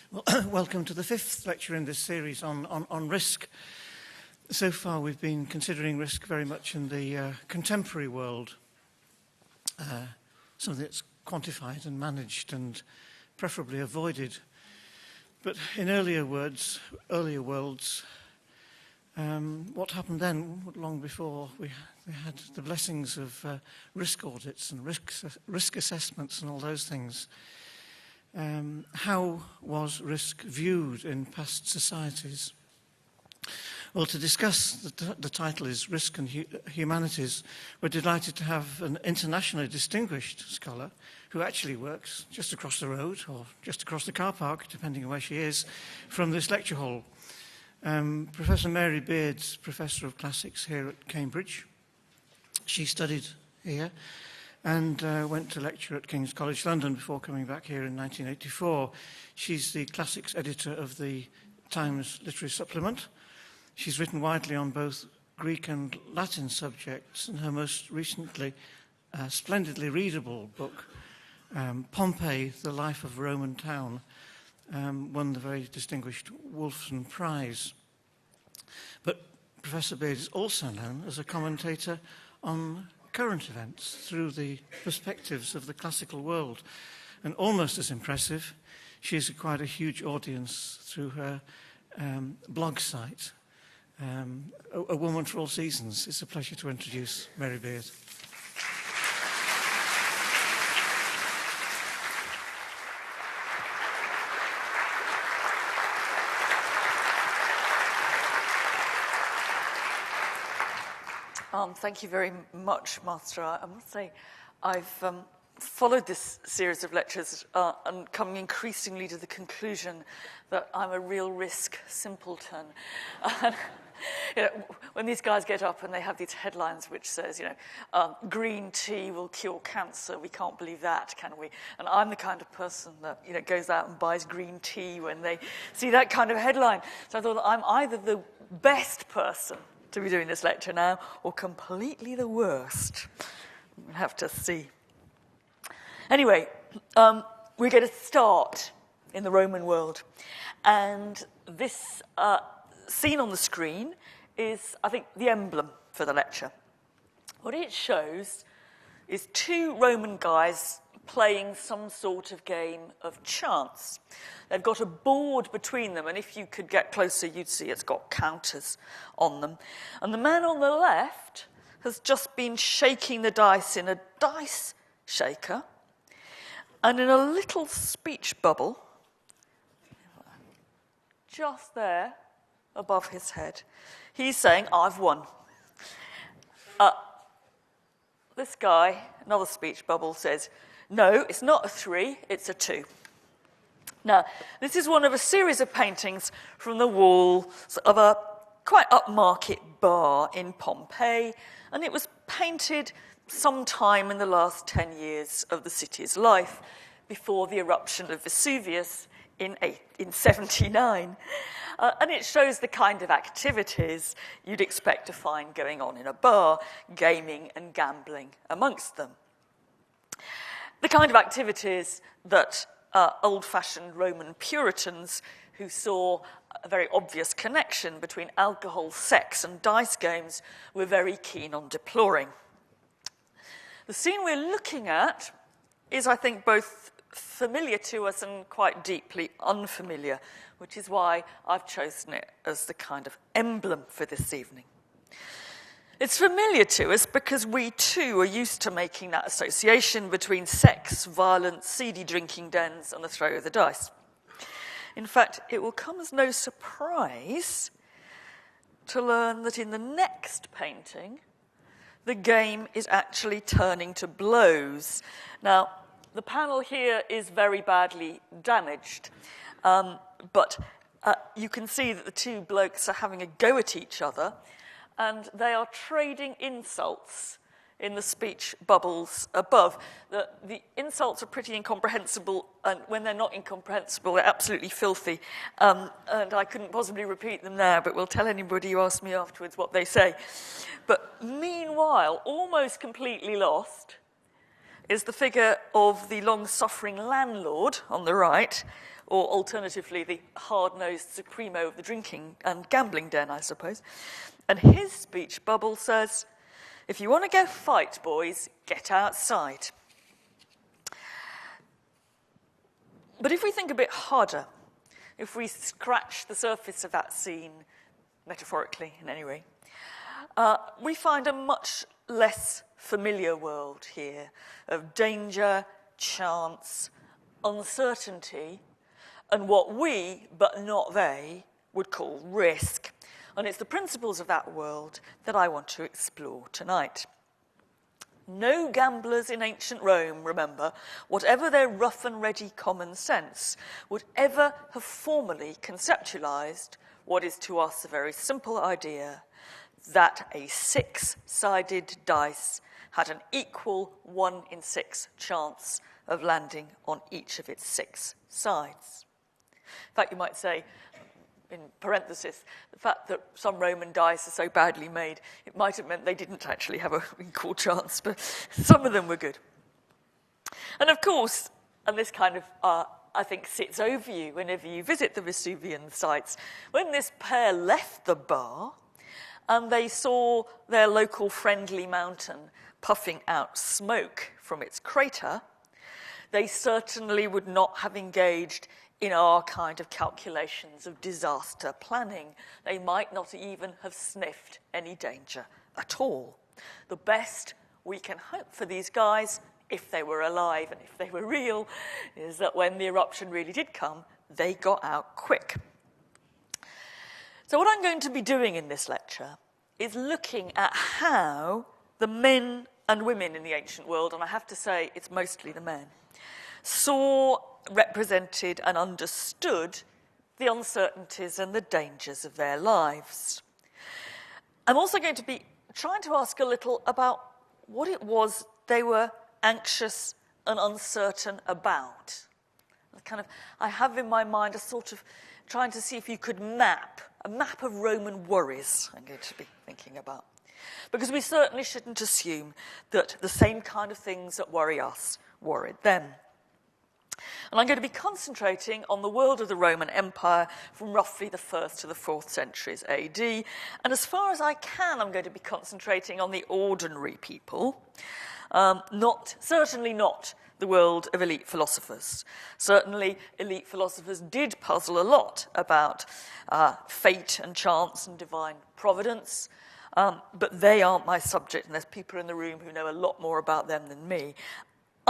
Well, welcome to the fifth lecture in this series on risk. So far we've been considering risk very much in the contemporary world, something that's quantified and managed and preferably avoided. But in earlier worlds, what happened then, long before we had the blessings of risk audits and risk assessments and all those things? How was risk viewed in past societies? Well, to discuss, the title is Risk and Humanities. We're delighted to have an internationally distinguished scholar who actually works just across the road or just across the car park, depending on where she is, from this lecture hall. Professor Mary Beard's Professor of Classics here at Cambridge. She studied here and went to lecture at King's College London before coming back here in 1984. She's the classics editor of the Times Literary Supplement. She's written widely on both Greek and Latin subjects, and her most recently splendidly readable book, Pompeii, The Life of a Roman Town, won the very distinguished Wolfson Prize. But Professor Beard is also known as a commentator on current events through the perspectives of the classical world. And almost as impressive, she's acquired a huge audience through her blog site, A Woman for All Seasons. It's a pleasure to introduce Mary Beard. Thank you very much, Master. I must say, I've followed this series of lectures and come increasingly to the conclusion that I'm a real risk simpleton. When these guys get up and they have these headlines which says, green tea will cure cancer, we can't believe that, can we? And I'm the kind of person that goes out and buys green tea when they see that kind of headline. So I thought that I'm either the best person to be doing this lecture now, or completely the worst. We'll have to see. Anyway, we're going to start in the Roman world. And this scene on the screen is, I think, the emblem for the lecture. What it shows is two Roman guys playing some sort of game of chance. They've got a board between them, and if you could get closer, you'd see it's got counters on them. And the man on the left has just been shaking the dice in a dice shaker, and in a little speech bubble, just there, above his head, he's saying, "I've won." This guy, another speech bubble, says, "No, it's not a 3, it's a 2. Now, this is one of a series of paintings from the walls of a quite upmarket bar in Pompeii, and it was painted sometime in the last 10 years of the city's life, before the eruption of Vesuvius in 79. And it shows the kind of activities you'd expect to find going on in a bar, gaming and gambling amongst them. The kind of activities that old-fashioned Roman Puritans, who saw a very obvious connection between alcohol, sex, and dice games, were very keen on deploring. The scene we're looking at is, I think, both familiar to us and quite deeply unfamiliar, which is why I've chosen it as the kind of emblem for this evening. It's familiar to us because we too are used to making that association between sex, violence, seedy drinking dens, and the throw of the dice. In fact, it will come as no surprise to learn that in the next painting, the game is actually turning to blows. Now, the panel here is very badly damaged, but you can see that the two blokes are having a go at each other, and they are trading insults in the speech bubbles above. The insults are pretty incomprehensible, and when they're not incomprehensible, they're absolutely filthy. And I couldn't possibly repeat them now, but will tell anybody who asks me afterwards what they say. But meanwhile, almost completely lost, is the figure of the long-suffering landlord on the right, or alternatively, the hard-nosed supremo of the drinking and gambling den, I suppose. And his speech bubble says, "If you want to go fight, boys, get outside." But if we think a bit harder, if we scratch the surface of that scene, metaphorically in any way, we find a much less familiar world here of danger, chance, uncertainty, and what we, but not they, would call risk. And it's the principles of that world that I want to explore tonight. No gamblers in ancient Rome, remember, whatever their rough and ready common sense, would ever have formally conceptualized what is to us a very simple idea, that a six-sided dice had an equal 1 in 6 chance of landing on each of its 6 sides. In fact, you might say, in parenthesis, the fact that some Roman dice are so badly made, it might have meant they didn't actually have an equal chance, but some of them were good. And of course, and this kind of, I think, sits over you whenever you visit the Vesuvian sites, when this pair left the bar and they saw their local friendly mountain puffing out smoke from its crater, they certainly would not have engaged in our kind of calculations of disaster planning. They might not even have sniffed any danger at all. The best we can hope for these guys, if they were alive and if they were real, is that when the eruption really did come, they got out quick. So what I'm going to be doing in this lecture is looking at how the men and women in the ancient world, and I have to say it's mostly the men, saw, represented and understood the uncertainties and the dangers of their lives. I'm also going to be trying to ask a little about what it was they were anxious and uncertain about. I have in my mind a sort of trying to see if you could map of Roman worries I'm going to be thinking about. Because we certainly shouldn't assume that the same kind of things that worry us worried them. And I'm going to be concentrating on the world of the Roman Empire from roughly the 1st to the 4th centuries AD. And as far as I can, I'm going to be concentrating on the ordinary people, certainly not the world of elite philosophers. Certainly, elite philosophers did puzzle a lot about fate and chance and divine providence, but they aren't my subject, and there's people in the room who know a lot more about them than me.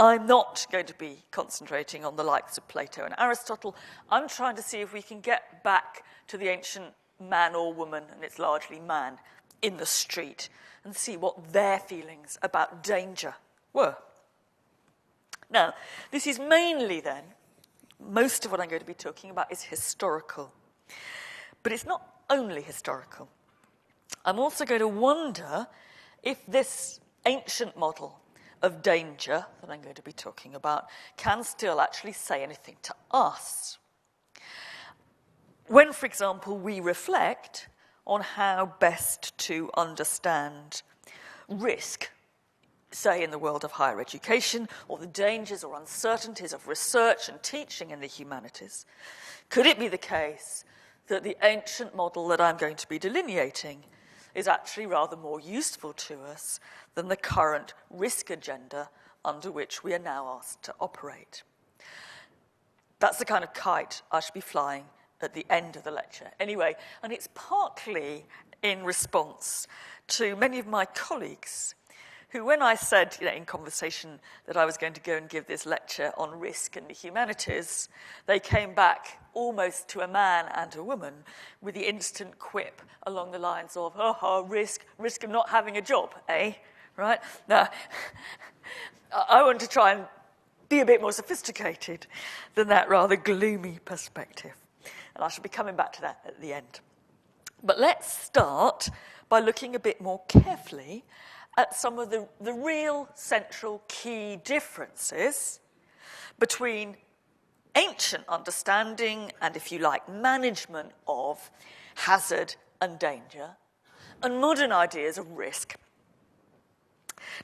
I'm not going to be concentrating on the likes of Plato and Aristotle. I'm trying to see if we can get back to the ancient man or woman, and it's largely man, in the street, and see what their feelings about danger were. Now, this is mainly then, most of what I'm going to be talking about is historical. But it's not only historical. I'm also going to wonder if this ancient model of danger that I'm going to be talking about can still actually say anything to us. When, for example, we reflect on how best to understand risk, say in the world of higher education, or the dangers or uncertainties of research and teaching in the humanities, could it be the case that the ancient model that I'm going to be delineating is actually rather more useful to us than the current risk agenda under which we are now asked to operate? That's the kind of kite I should be flying at the end of the lecture. Anyway, and it's partly in response to many of my colleagues who, when I said in conversation that I was going to go and give this lecture on risk in the humanities, they came back almost to a man and a woman with the instant quip along the lines of, risk of not having a job, eh? Right? Now, I want to try and be a bit more sophisticated than that rather gloomy perspective. And I shall be coming back to that at the end. But let's start by looking a bit more carefully at some of the real central key differences between ancient understanding and, if you like, management of hazard and danger and modern ideas of risk.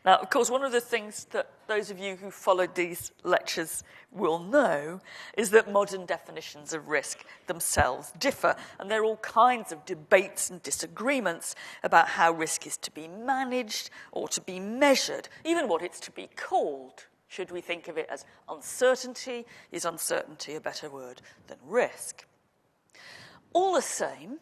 Now, of course, one of the things that those of you who followed these lectures will know, is that modern definitions of risk themselves differ. And there are all kinds of debates and disagreements about how risk is to be managed or to be measured, even what it's to be called. Should we think of it as uncertainty? Is uncertainty a better word than risk? All the same,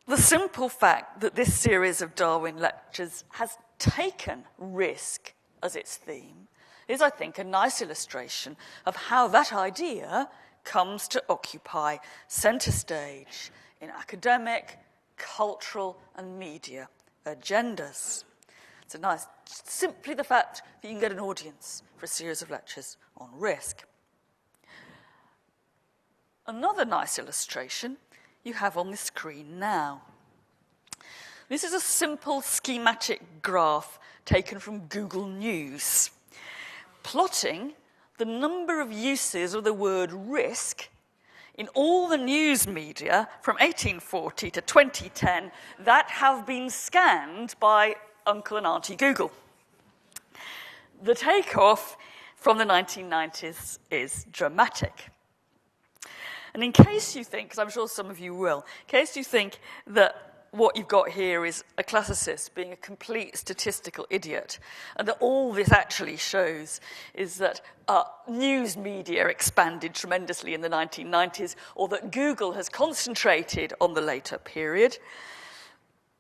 the simple fact that this series of Darwin lectures has taken risk as its theme is, I think, a nice illustration of how that idea comes to occupy centre stage in academic, cultural, and media agendas. It's a nice, simply the fact that you can get an audience for a series of lectures on risk. Another nice illustration you have on the screen now. This is a simple schematic graph taken from Google News, plotting the number of uses of the word risk in all the news media from 1840 to 2010 that have been scanned by Uncle and Auntie Google. The takeoff from the 1990s is dramatic. And in case you think, because I'm sure some of you will, in case you think that what you've got here is a classicist being a complete statistical idiot, and that all this actually shows is that news media expanded tremendously in the 1990s, or that Google has concentrated on the later period,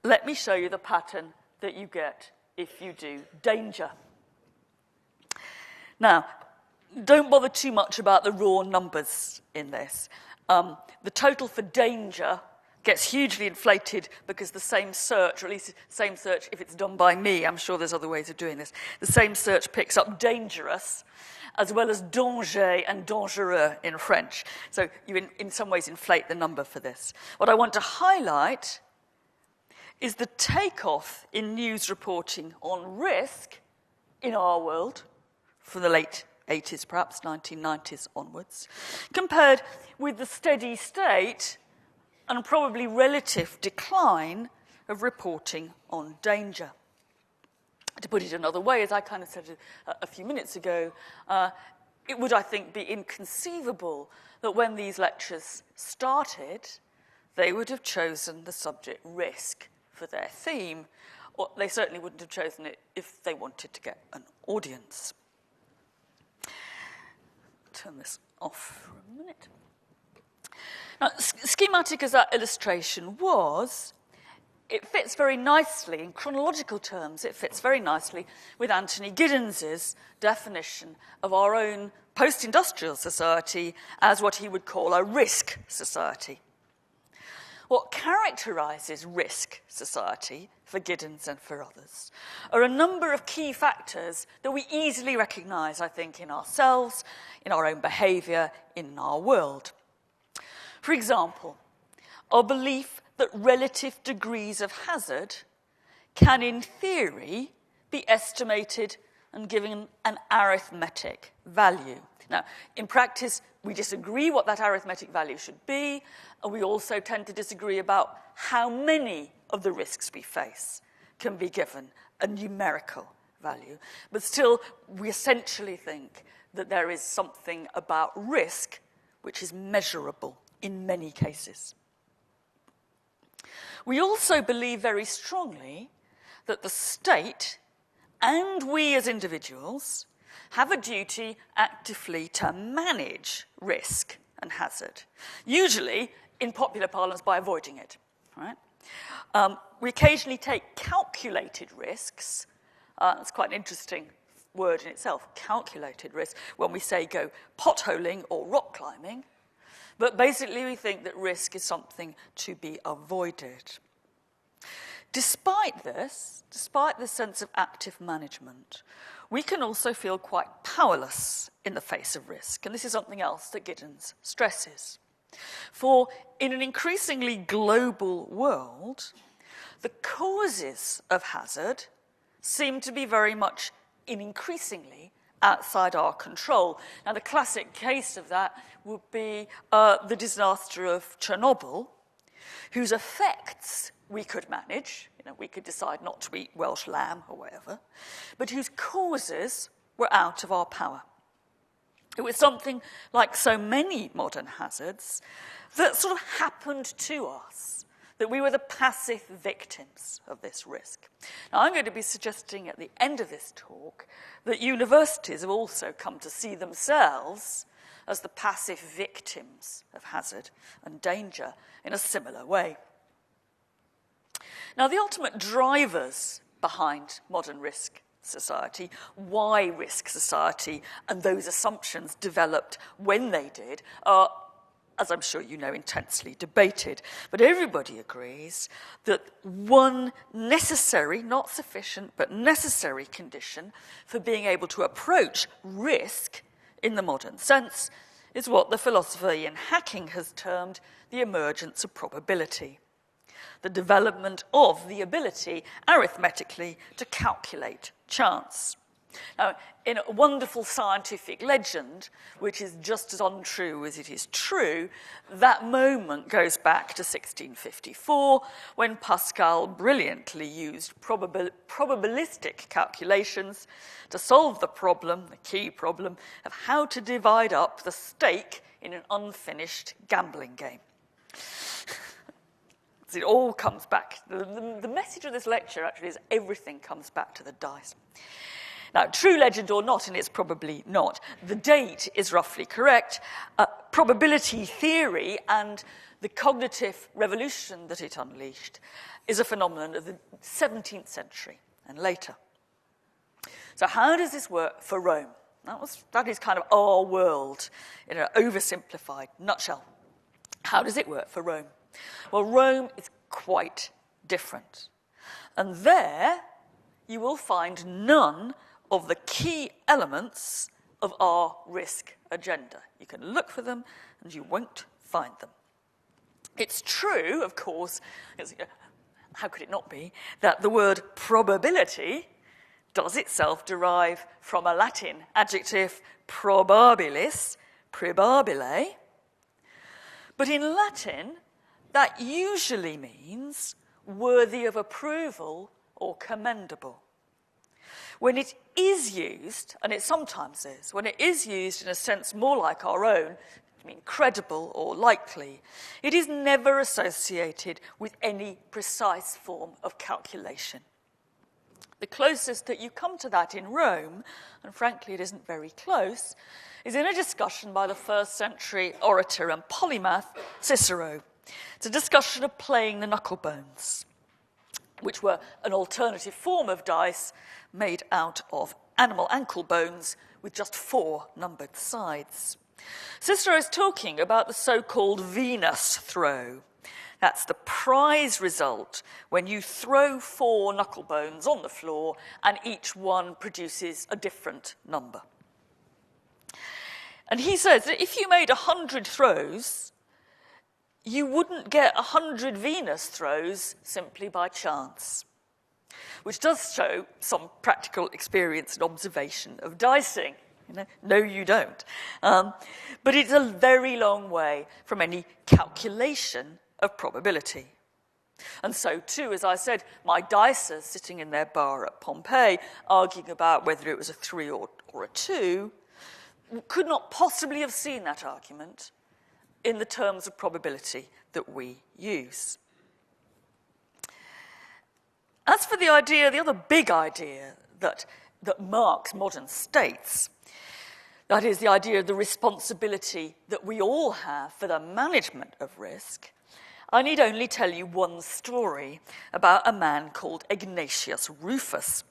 let me show you the pattern that you get if you do danger. Now, don't bother too much about the raw numbers in this. The total for danger gets hugely inflated because the same search, or at least the same search if it's done by me, I'm sure there's other ways of doing this, the same search picks up dangerous as well as danger and dangereux in French. So you in some ways inflate the number for this. What I want to highlight is the takeoff in news reporting on risk in our world from the late 80s, perhaps 1990s onwards, compared with the steady state and probably relative decline of reporting on danger. To put it another way, as I kind of said a few minutes ago, it would, I think, be inconceivable that when these lectures started, they would have chosen the subject risk for their theme, or they certainly wouldn't have chosen it if they wanted to get an audience. Turn this off for a minute. Now, schematic as that illustration was, it fits very nicely, in chronological terms, it fits very nicely with Anthony Giddens's definition of our own post-industrial society as what he would call a risk society. What characterises risk society, for Giddens and for others, are a number of key factors that we easily recognise, I think, in ourselves, in our own behaviour, in our world. For example, our belief that relative degrees of hazard can, in theory, be estimated and given an arithmetic value. Now, in practice, we disagree what that arithmetic value should be, and we also tend to disagree about how many of the risks we face can be given a numerical value. But still, we essentially think that there is something about risk which is measurable in many cases. We also believe very strongly that the state and we as individuals have a duty actively to manage risk and hazard, usually in popular parlance by avoiding it. Right? We occasionally take calculated risks. That's quite an interesting word in itself, calculated risk, when we say go potholing or rock climbing. But basically we think that risk is something to be avoided. Despite this sense of active management, we can also feel quite powerless in the face of risk. And this is something else that Giddens stresses. For in an increasingly global world, the causes of hazard seem to be very much increasingly outside our control. Now, the classic case of that would be the disaster of Chernobyl, whose effects we could manage, we could decide not to eat Welsh lamb or whatever, but whose causes were out of our power. It was something like so many modern hazards that sort of happened to us, that we were the passive victims of this risk. Now, I'm going to be suggesting at the end of this talk that universities have also come to see themselves as the passive victims of hazard and danger in a similar way. Now, the ultimate drivers behind modern risk society, why risk society and those assumptions developed when they did, are, as I'm sure you know, intensely debated. But everybody agrees that one necessary, not sufficient, but necessary condition for being able to approach risk in the modern sense is what the philosopher Ian Hacking has termed the emergence of probability, the development of the ability arithmetically to calculate chance. Now, in a wonderful scientific legend, which is just as untrue as it is true, that moment goes back to 1654, when Pascal brilliantly used probabilistic calculations to solve the problem, the key problem, of how to divide up the stake in an unfinished gambling game. It all comes back. The message of this lecture actually is everything comes back to the dice. Now, true legend or not, and it's probably not, the date is roughly correct. Probability theory and the cognitive revolution that it unleashed is a phenomenon of the 17th century and later. So how does this work for Rome? That is kind of our world in an oversimplified nutshell. How does it work for Rome? Well, Rome is quite different. And there you will find none of the key elements of our risk agenda. You can look for them and you won't find them. It's true, of course, how could it not be, that the word probability does itself derive from a Latin adjective probabilis, probabile. But in Latin, that usually means worthy of approval or commendable. When it is used, and it sometimes is, when it is used in a sense more like our own, I mean credible or likely, it is never associated with any precise form of calculation. The closest that you come to that in Rome, and frankly it isn't very close, is in a discussion by the first century orator and polymath Cicero. It's a discussion of playing the knuckle bones, which were an alternative form of dice made out of animal ankle bones with just 4 numbered sides. Cicero is talking about the so-called Venus throw. That's the prize result when you throw 4 knuckle bones on the floor and each one produces a different number. And he says that if you made 100 throws, you wouldn't get 100 Venus throws simply by chance, which does show some practical experience and observation of dicing. No, you don't. But it's a very long way from any calculation of probability. And so, too, as I said, my dicers sitting in their bar at Pompeii, arguing about whether it was a 3 or a 2, could not possibly have seen that argument in the terms of probability that we use. As for the idea, the other big idea that marks modern states, that is the idea of the responsibility that we all have for the management of risk, I need only tell you one story about a man called Ignatius Rufus,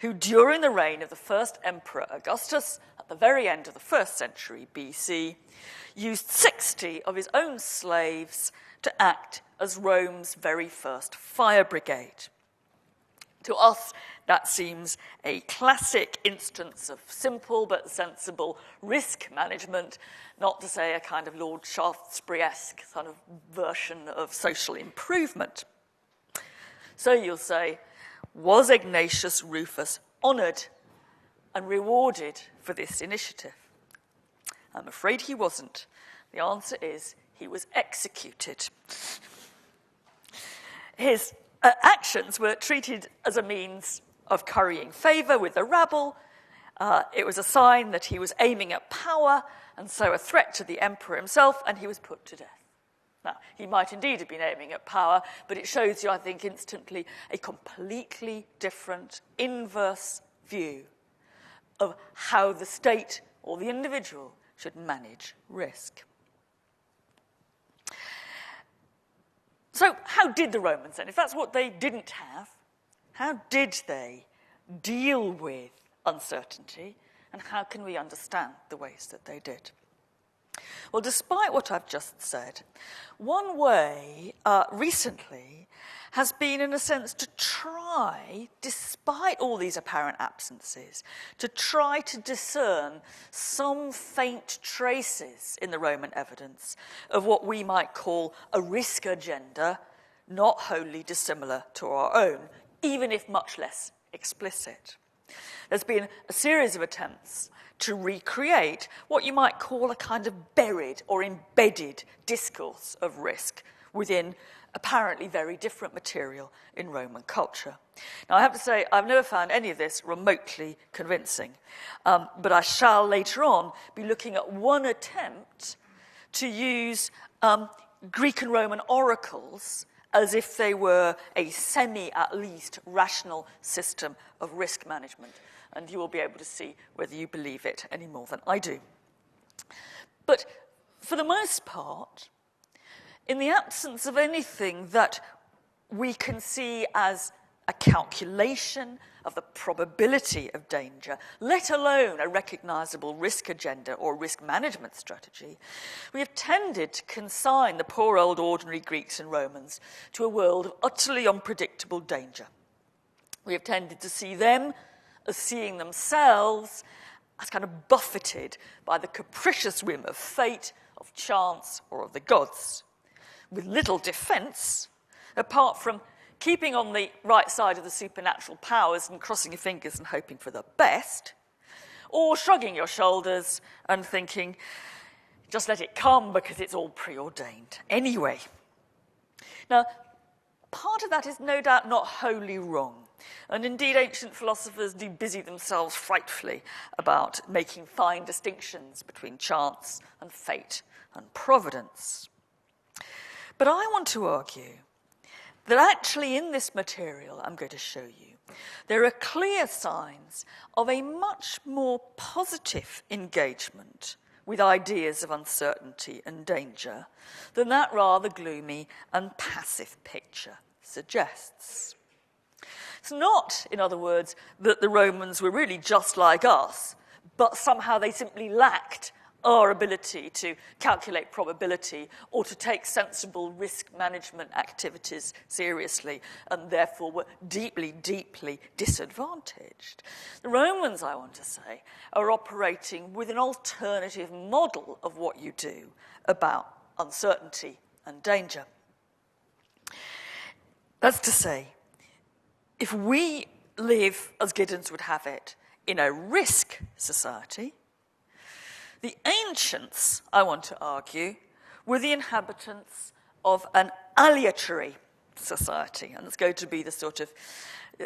who during the reign of the first emperor Augustus, at the very end of the 1st century BC, used 60 of his own slaves to act as Rome's very first fire brigade. To us, that seems a classic instance of simple but sensible risk management, not to say a kind of Lord Shaftesbury-esque sort of version of social improvement. So you'll say, was Ignatius Rufus honoured and rewarded for this initiative? I'm afraid he wasn't. The answer is he was executed. his actions were treated as a means of currying favour with the rabble. It was a sign that he was aiming at power, and so a threat to the emperor himself, and he was put to death. Now, he might indeed have been aiming at power, but it shows you, I think, instantly a completely different, inverse view of how the state or the individual should manage risk. So how did the Romans then, if that's what they didn't have, how did they deal with uncertainty, and how can we understand the ways that they did? Well, despite what I've just said, one way recently has been, in a sense, to try, despite all these apparent absences, to try to discern some faint traces in the Roman evidence of what we might call a risk agenda, not wholly dissimilar to our own, even if much less explicit. There's been a series of attempts to recreate what you might call a kind of buried or embedded discourse of risk within apparently very different material in Roman culture. Now, I have to say, I've never found any of this remotely convincing, but I shall later on be looking at one attempt to use Greek and Roman oracles as if they were a at least, rational system of risk management. And you will be able to see whether you believe it any more than I do. But for the most part, in the absence of anything that we can see as a calculation of the probability of danger, let alone a recognizable risk agenda or risk management strategy, we have tended to consign the poor old ordinary Greeks and Romans to a world of utterly unpredictable danger. We have tended to see them as seeing themselves as kind of buffeted by the capricious whim of fate, of chance, or of the gods, with little defence, apart from keeping on the right side of the supernatural powers and crossing your fingers and hoping for the best, or shrugging your shoulders and thinking, just let it come because it's all preordained anyway. Now, part of that is no doubt not wholly wrong. And indeed, ancient philosophers do busy themselves frightfully about making fine distinctions between chance and fate and providence. But I want to argue that actually in this material I'm going to show you, there are clear signs of a much more positive engagement with ideas of uncertainty and danger than that rather gloomy and passive picture suggests. It's not, in other words, that the Romans were really just like us, but somehow they simply lacked our ability to calculate probability or to take sensible risk management activities seriously, and therefore were deeply, deeply disadvantaged. The Romans, I want to say, are operating with an alternative model of what you do about uncertainty and danger. That's to say, if we live, as Giddens would have it, in a risk society, the ancients, I want to argue, were the inhabitants of an aliatory society, and it's going to be the sort of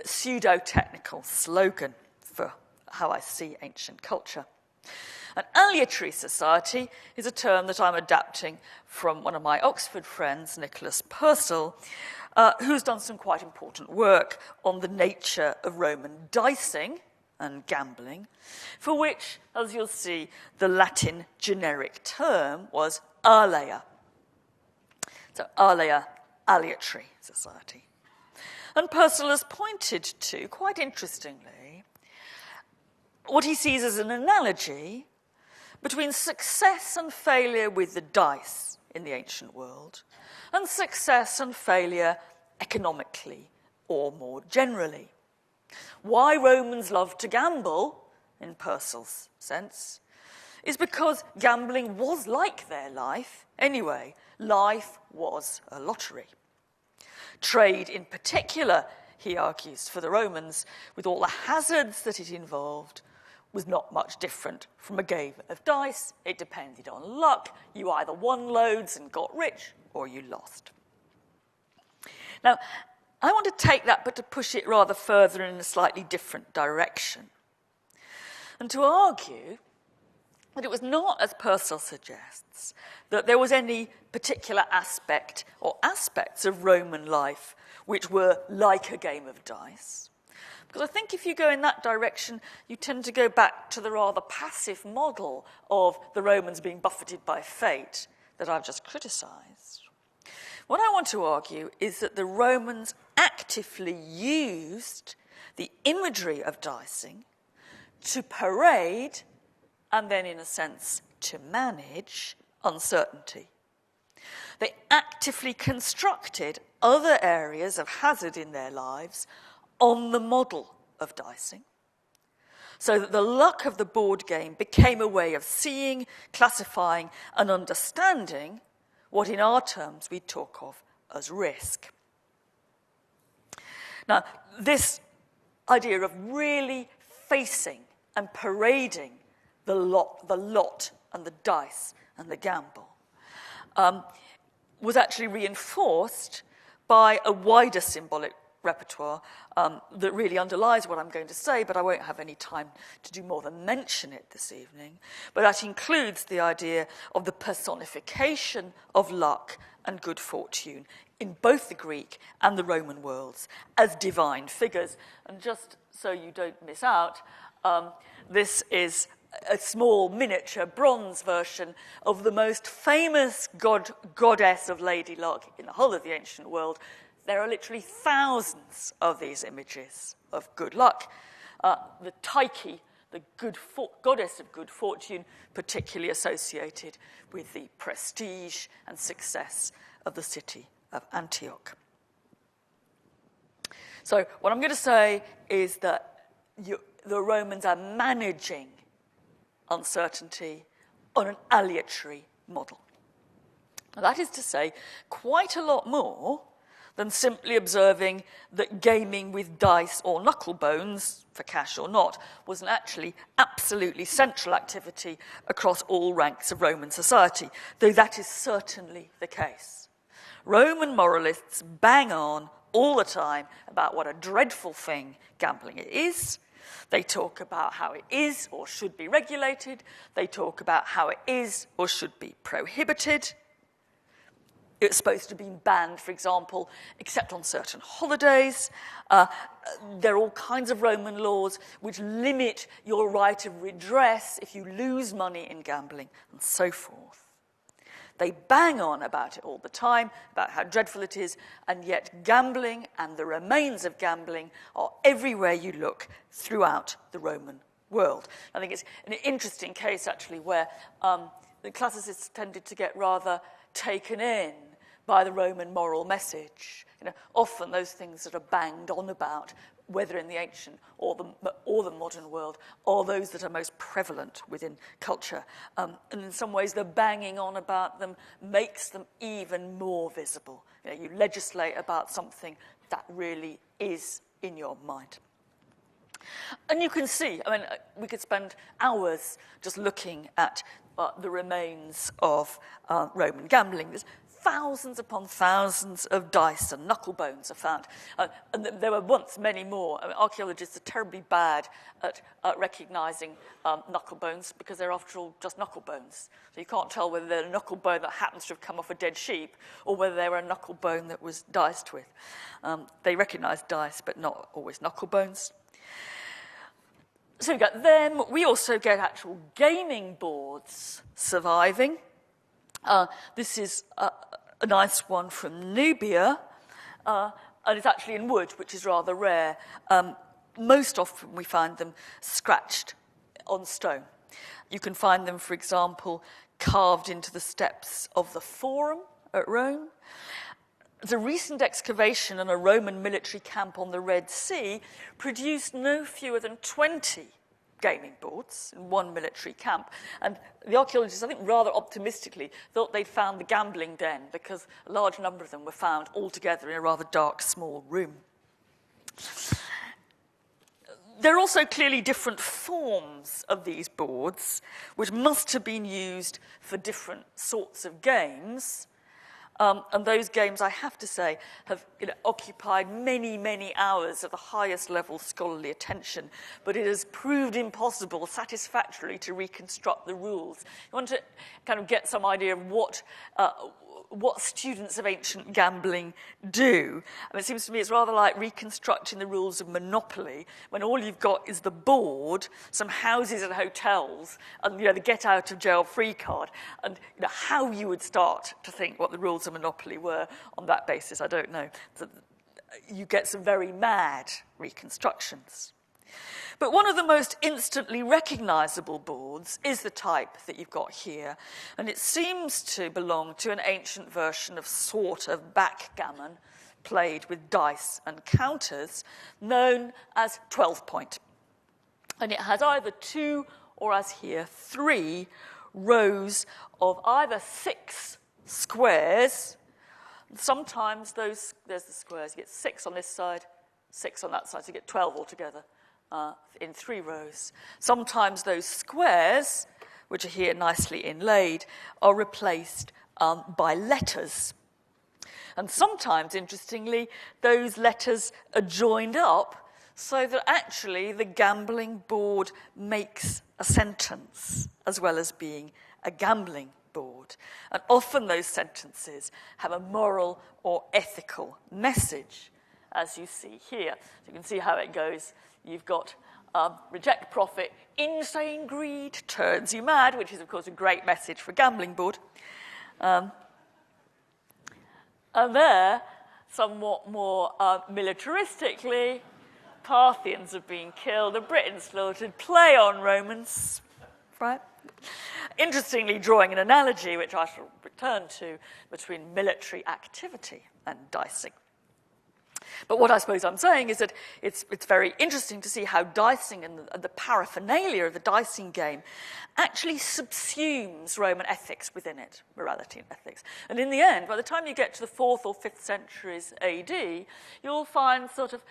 pseudo-technical slogan for how I see ancient culture. An aliatory society is a term that I'm adapting from one of my Oxford friends, Nicholas Purcell, who's done some quite important work on the nature of Roman dicing and gambling, for which, as you'll see, the Latin generic term was alea. So alea, aliatory society. And Purcell has pointed to, quite interestingly, what he sees as an analogy between success and failure with the dice in the ancient world and success and failure economically or more generally. Why Romans loved to gamble, in Purcell's sense, is because gambling was like their life anyway. Life was a lottery. Trade in particular, he argues, for the Romans, with all the hazards that it involved, was not much different from a game of dice. It depended on luck. You either won loads and got rich, or you lost. Now, I want to take that, but to push it rather further in a slightly different direction, and to argue that it was not, as Purcell suggests, that there was any particular aspect or aspects of Roman life which were like a game of dice. Because I think if you go in that direction, you tend to go back to the rather passive model of the Romans being buffeted by fate that I've just criticised. What I want to argue is that the Romans actively used the imagery of dicing to parade and then, in a sense, to manage uncertainty. They actively constructed other areas of hazard in their lives on the model of dicing, so that the luck of the board game became a way of seeing, classifying, and understanding what in our terms we talk of as risk. Now, this idea of really facing and parading the lot and the dice and the gamble was actually reinforced by a wider symbolic repertoire that really underlies what I'm going to say, but I won't have any time to do more than mention it this evening. But that includes the idea of the personification of luck and good fortune in both the Greek and the Roman worlds as divine figures. And just so you don't miss out, this is a small miniature bronze version of the most famous goddess of Lady Luck in the whole of the ancient world. There are literally thousands of these images of good luck. The Tyche, the goddess of good fortune, particularly associated with the prestige and success of the city of Antioch. So what I'm going to say is that the Romans are managing uncertainty on an aleatory model. Now, that is to say, quite a lot more than simply observing that gaming with dice or knuckle bones, for cash or not, was an actually absolutely central activity across all ranks of Roman society, though that is certainly the case. Roman moralists bang on all the time about what a dreadful thing gambling is. They talk about how it is or should be regulated. They talk about how it is or should be prohibited. It's supposed to be banned, for example, except on certain holidays. There are all kinds of Roman laws which limit your right of redress if you lose money in gambling, and so forth. They bang on about it all the time, about how dreadful it is, and yet gambling and the remains of gambling are everywhere you look throughout the Roman world. I think it's an interesting case, actually, where the classicists tended to get rather taken in by the Roman moral message. Often those things that are banged on about, whether in the ancient or the modern world, are those that are most prevalent within culture. And in some ways, the banging on about them makes them even more visible. You legislate about something that really is in your mind. And you can see, we could spend hours just looking at the remains of Roman gambling. There's thousands upon thousands of dice and knuckle bones are found. And there were once many more. Archaeologists are terribly bad at recognising knuckle bones because they're, after all, just knuckle bones. So you can't tell whether they're a knuckle bone that happens to have come off a dead sheep or whether they were a knuckle bone that was diced with. They recognise dice, but not always knuckle bones. So we got them. We also get actual gaming boards surviving. This is a nice one from Nubia, and it's actually in wood, which is rather rare. Most often we find them scratched on stone. You can find them, for example, carved into the steps of the Forum at Rome. The recent excavation in a Roman military camp on the Red Sea produced no fewer than 20 gaming boards in one military camp. And the archaeologists, I think rather optimistically, thought they'd found the gambling den because a large number of them were found all together in a rather dark, small room. There are also clearly different forms of these boards, which must have been used for different sorts of games. And those games, I have to say, have occupied many, many hours of the highest level scholarly attention, but it has proved impossible satisfactorily to reconstruct the rules. You want to kind of get some idea of what students of ancient gambling do. And it seems to me it's rather like reconstructing the rules of Monopoly, when all you've got is the board, some houses and hotels, and the get-out-of-jail-free card. And how you would start to think what the rules of Monopoly were on that basis, I don't know. So you get some very mad reconstructions. But one of the most instantly recognizable boards is the type that you've got here, and it seems to belong to an ancient version of sort of backgammon played with dice and counters, known as 12-point. And it has either 2 or, as here, 3 rows of either 6 squares. Sometimes there's the squares. You get 6 on this side, 6 on that side, so you get 12 altogether. In 3 rows. Sometimes those squares, which are here nicely inlaid, are replaced by letters. And sometimes, interestingly, those letters are joined up so that actually the gambling board makes a sentence as well as being a gambling board. And often those sentences have a moral or ethical message, as you see here. So you can see how it goes. You've got reject profit, insane greed turns you mad, which is, of course, a great message for a gambling board. And there, somewhat more militaristically, Parthians have been killed, the Britons slaughtered, play on Romans, right? Interestingly, drawing an analogy, which I shall return to, between military activity and dicing. But what I suppose I'm saying is that it's very interesting to see how dicing and the paraphernalia of the dicing game actually subsumes Roman ethics within it, morality and ethics. And in the end, by the time you get to the 4th or 5th centuries AD, you'll find sort of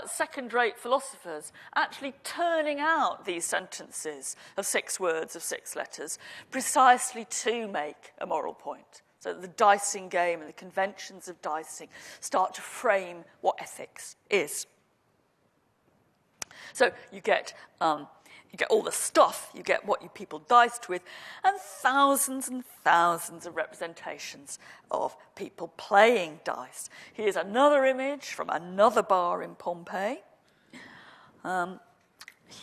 second-rate philosophers actually turning out these sentences of 6 words, of 6 letters, precisely to make a moral point. So the dicing game and the conventions of dicing start to frame what ethics is. So you get all the stuff, you get what you people diced with, and thousands of representations of people playing dice. Here's another image from another bar in Pompeii.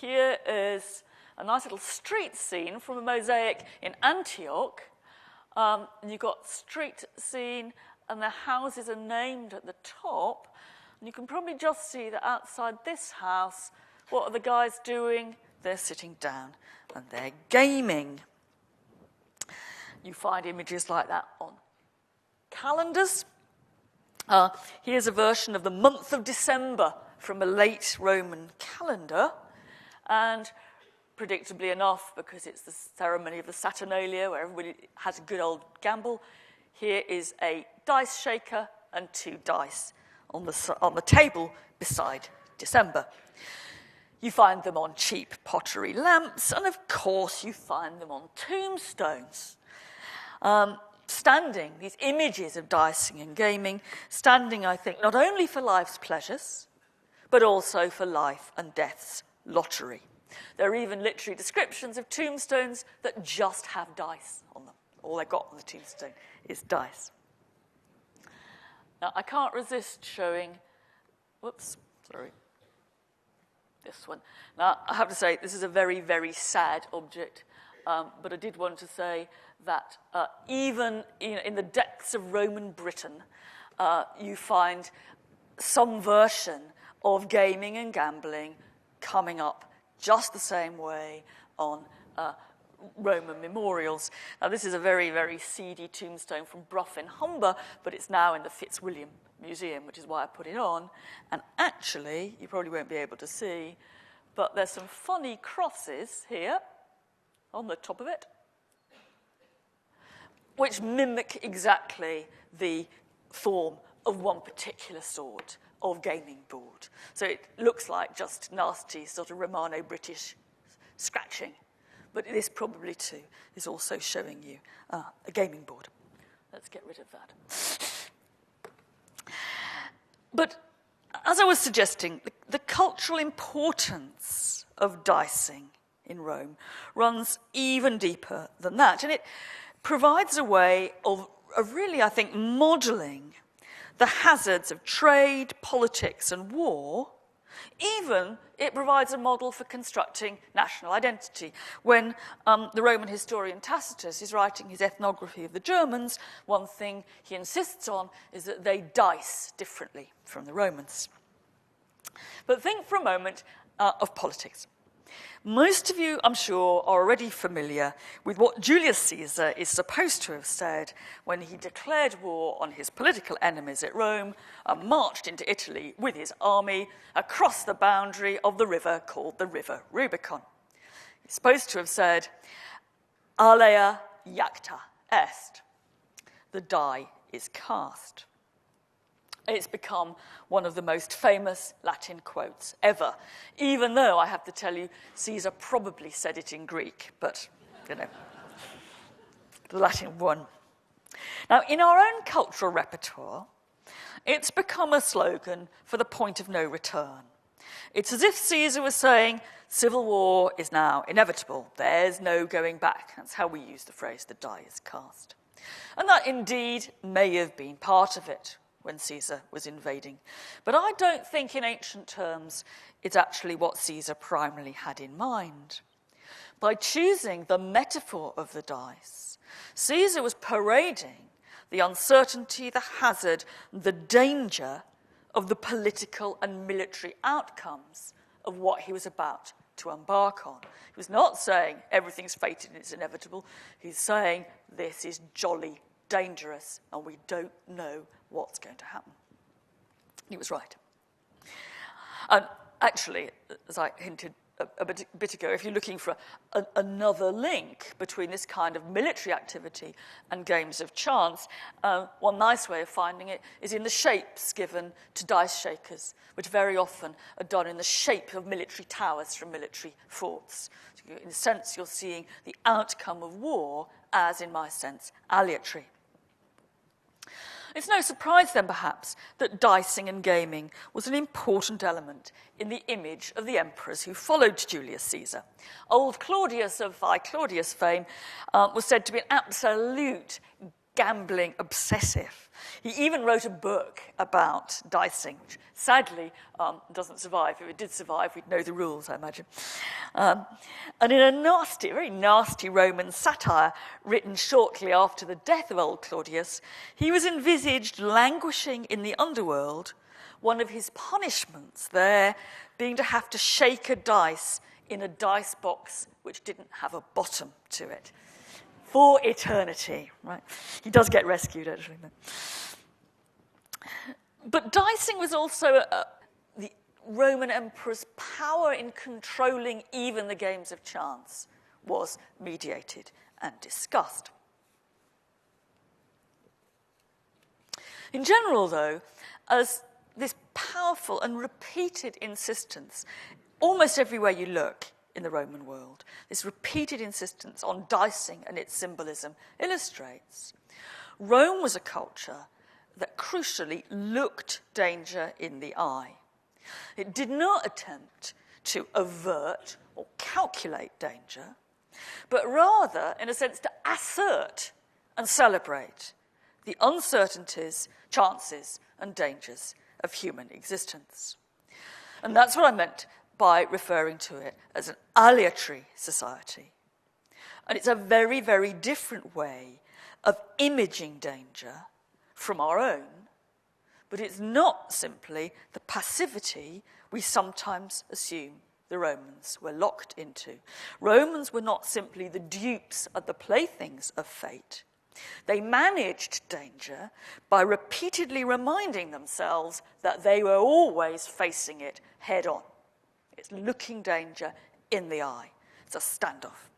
Here is a nice little street scene from a mosaic in Antioch. And you've got street scene, and the houses are named at the top. And you can probably just see that outside this house, what are the guys doing? They're sitting down, and they're gaming. You find images like that on calendars. Here's a version of the month of December from a late Roman calendar. And predictably enough, because it's the ceremony of the Saturnalia, where everybody has a good old gamble, here is a dice shaker and 2 dice on the table beside December. You find them on cheap pottery lamps, and of course you find them on tombstones. Standing, these images of dicing and gaming, standing, I think, not only for life's pleasures, but also for life and death's lottery. There are even literary descriptions of tombstones that just have dice on them. All they've got on the tombstone is dice. Now, I can't resist showing, this one. Now, I have to say, this is a very, very sad object, but I did want to say that even in the depths of Roman Britain, you find some version of gaming and gambling coming up just the same way on Roman memorials. Now, this is a very, very seedy tombstone from Brough in Humber, but it's now in the Fitzwilliam Museum, which is why I put it on. And actually, you probably won't be able to see, but there's some funny crosses here on the top of it, which mimic exactly the form of one particular sort of gaming board. So it looks like just nasty sort of Romano-British scratching. But this probably, too, is also showing you a gaming board. Let's get rid of that. But as I was suggesting, the cultural importance of dicing in Rome runs even deeper than that. And it provides a way of really, I think, modelling the hazards of trade, politics, and war. Even it provides a model for constructing national identity. When the Roman historian Tacitus is writing his ethnography of the Germans, one thing he insists on is that they dice differently from the Romans. But think for a moment of politics. Most of you, I'm sure, are already familiar with what Julius Caesar is supposed to have said when he declared war on his political enemies at Rome and marched into Italy with his army across the boundary of the river called the River Rubicon. He's supposed to have said, "Alea iacta est," the die is cast. It's become one of the most famous Latin quotes ever, even though I have to tell you, Caesar probably said it in Greek, but, the Latin won. Now, in our own cultural repertoire, it's become a slogan for the point of no return. It's as if Caesar was saying, civil war is now inevitable. There's no going back. That's how we use the phrase, the die is cast. And that indeed may have been part of it when Caesar was invading. But I don't think in ancient terms it's actually what Caesar primarily had in mind. By choosing the metaphor of the dice, Caesar was parading the uncertainty, the hazard, the danger of the political and military outcomes of what he was about to embark on. He was not saying everything's fated and it's inevitable. He's saying this is jolly dangerous and we don't know what's going to happen. He was right. And actually, as I hinted a bit ago, if you're looking for another link between this kind of military activity and games of chance, one nice way of finding it is in the shapes given to dice shakers, which very often are done in the shape of military towers from military forts. So in a sense, you're seeing the outcome of war as, in my sense, aleatory. It's no surprise then, perhaps, that dicing and gaming was an important element in the image of the emperors who followed Julius Caesar. Old Claudius of Claudius fame was said to be an absolute gambling obsessive. He even wrote a book about dicing, which sadly doesn't survive. If it did survive, we'd know the rules, I imagine. And in a nasty, very nasty Roman satire written shortly after the death of old Claudius, he was envisaged languishing in the underworld, one of his punishments there being to have to shake a dice in a dice box which didn't have a bottom to it. For eternity, right? He does get rescued, actually. But dicing was also the Roman emperor's power in controlling even the games of chance was mediated and discussed. In general, though, as this powerful and repeated insistence, almost everywhere you look, in the Roman world, this repeated insistence on dicing and its symbolism illustrates. Rome was a culture that crucially looked danger in the eye. It did not attempt to avert or calculate danger, but rather, in a sense, to assert and celebrate the uncertainties, chances, and dangers of human existence. And that's what I meant by referring to it as an aleatory society. And it's a very, very different way of imaging danger from our own, but it's not simply the passivity we sometimes assume the Romans were locked into. Romans were not simply the dupes of the playthings of fate. They managed danger by repeatedly reminding themselves that they were always facing it head on. It's looking danger in the eye. It's a standoff.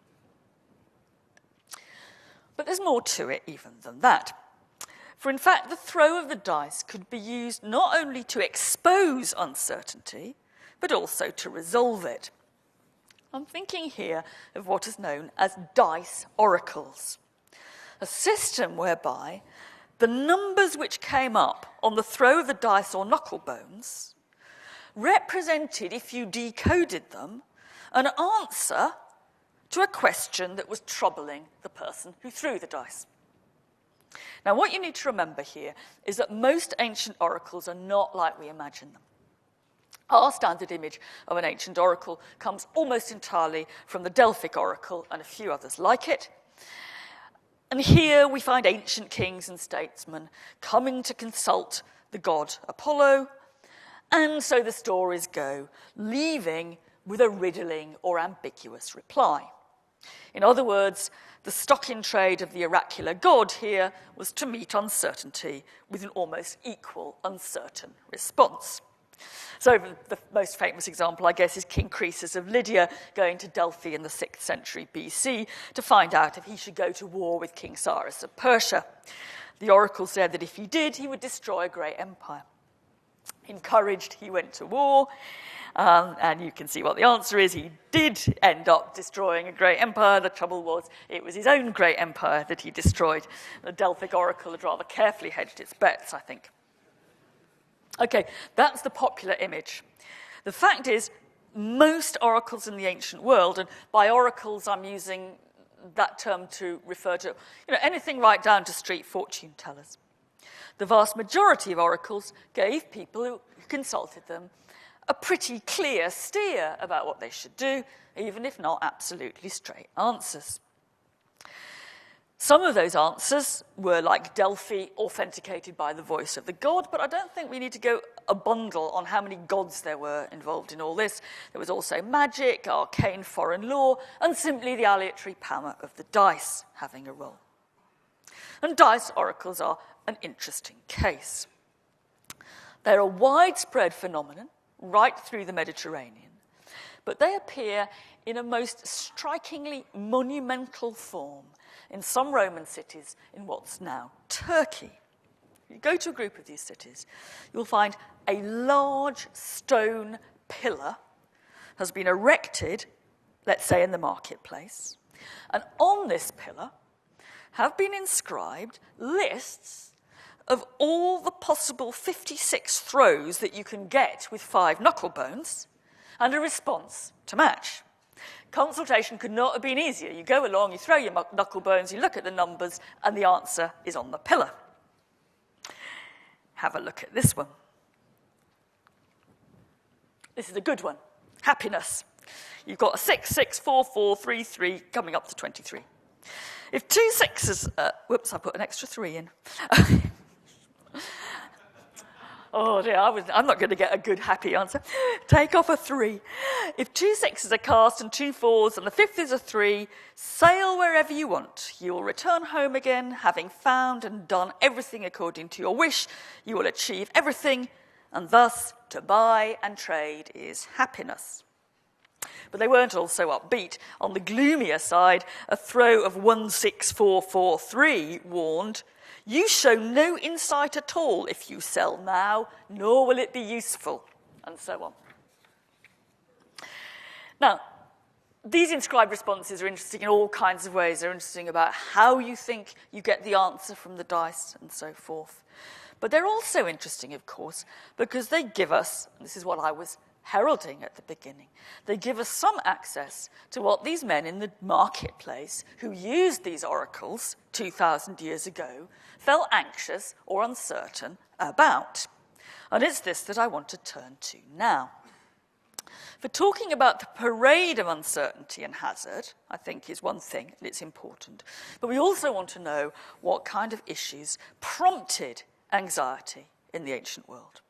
But there's more to it even than that. For in fact, the throw of the dice could be used not only to expose uncertainty, but also to resolve it. I'm thinking here of what is known as dice oracles. a system whereby the numbers which came up on the throw of the dice or knuckle bones represented, if you decoded them, an answer to a question that was troubling the person who threw the dice. Now, what you need to remember here is that most ancient oracles are not like we imagine them. Our standard image of an ancient oracle comes almost entirely from the Delphic oracle and a few others like it. And here we find ancient kings and statesmen coming to consult the god Apollo, and so the stories go, leaving with a riddling or ambiguous reply. In other words, the stock-in-trade of the oracular god here was to meet uncertainty with an almost equal uncertain response. So the most famous example, I guess, is King Croesus of Lydia going to Delphi in the 6th century BC to find out if he should go to war with King Cyrus of Persia. The oracle said that if he did, he would destroy a great empire. Encouraged, he went to war, and you can see what the answer is. He did end up destroying a great empire. The trouble was, it was his own great empire that he destroyed. The Delphic oracle had rather carefully hedged its bets, I think. Okay, that's the popular image. The fact is, most oracles in the ancient world, and by oracles I'm using that term to refer to anything right down to street fortune tellers. The vast majority of oracles gave people who consulted them a pretty clear steer about what they should do, even if not absolutely straight answers. Some of those answers were, like Delphi, authenticated by the voice of the god, but I don't think we need to go a bundle on how many gods there were involved in all this. There was also magic, arcane foreign law, and simply the aleatory power of the dice having a role. And dice oracles are an interesting case. They're a widespread phenomenon right through the Mediterranean, but they appear in a most strikingly monumental form in some Roman cities in what's now Turkey. If you go to a group of these cities, you'll find a large stone pillar has been erected, let's say in the marketplace, and on this pillar have been inscribed lists of all the possible 56 throws that you can get with 5 knuckle bones and a response to match. Consultation could not have been easier. You go along, you throw your knuckle bones, you look at the numbers, and the answer is on the pillar. Have a look at this one. This is a good one. Happiness. You've got a 6, 6, 4, 4, 3, 3, coming up to 23. If 2 6s... whoops, I put an extra 3 in. Oh dear, I'm not going to get a good happy answer. Take off a 3. If 2 6s are cast and 2 4s and the 5th is a 3, sail wherever you want. You will return home again, having found and done everything according to your wish. You will achieve everything, and thus to buy and trade is happiness. But they weren't all so upbeat. On the gloomier side, a throw of 1 6 4 4 3 warned, "You show no insight at all if you sell now, nor will it be useful," and so on. Now, these inscribed responses are interesting in all kinds of ways. They're interesting about how you think you get the answer from the dice and so forth. But they're also interesting, of course, because they give us, and this is what I was heralding at the beginning, they give us some access to what these men in the marketplace who used these oracles 2,000 years ago felt anxious or uncertain about. And it's this that I want to turn to now. For talking about the parade of uncertainty and hazard, I think is one thing, and it's important. But we also want to know what kind of issues prompted anxiety in the ancient world.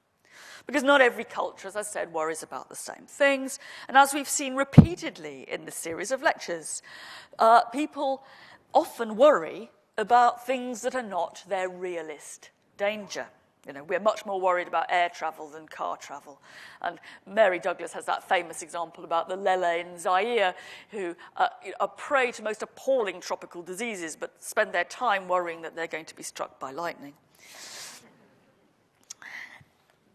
Because not every culture, as I said, worries about the same things. And as we've seen repeatedly in this series of lectures, people often worry about things that are not their realist danger. We're much more worried about air travel than car travel. And Mary Douglas has that famous example about the Lele in Zaire who are prey to most appalling tropical diseases but spend their time worrying that they're going to be struck by lightning.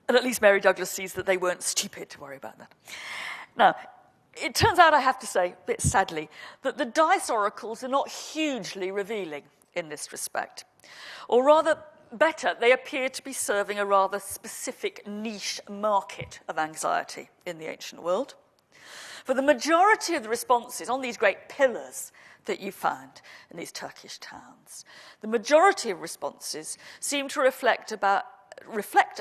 And at least Mary Douglas sees that they weren't stupid to worry about that. Now, it turns out, I have to say, a bit sadly, that the dice oracles are not hugely revealing in this respect. Or rather, better, they appear to be serving a rather specific niche market of anxiety in the ancient world. For the majority of the responses on these great pillars that you found in these Turkish towns, the majority of responses seem to reflect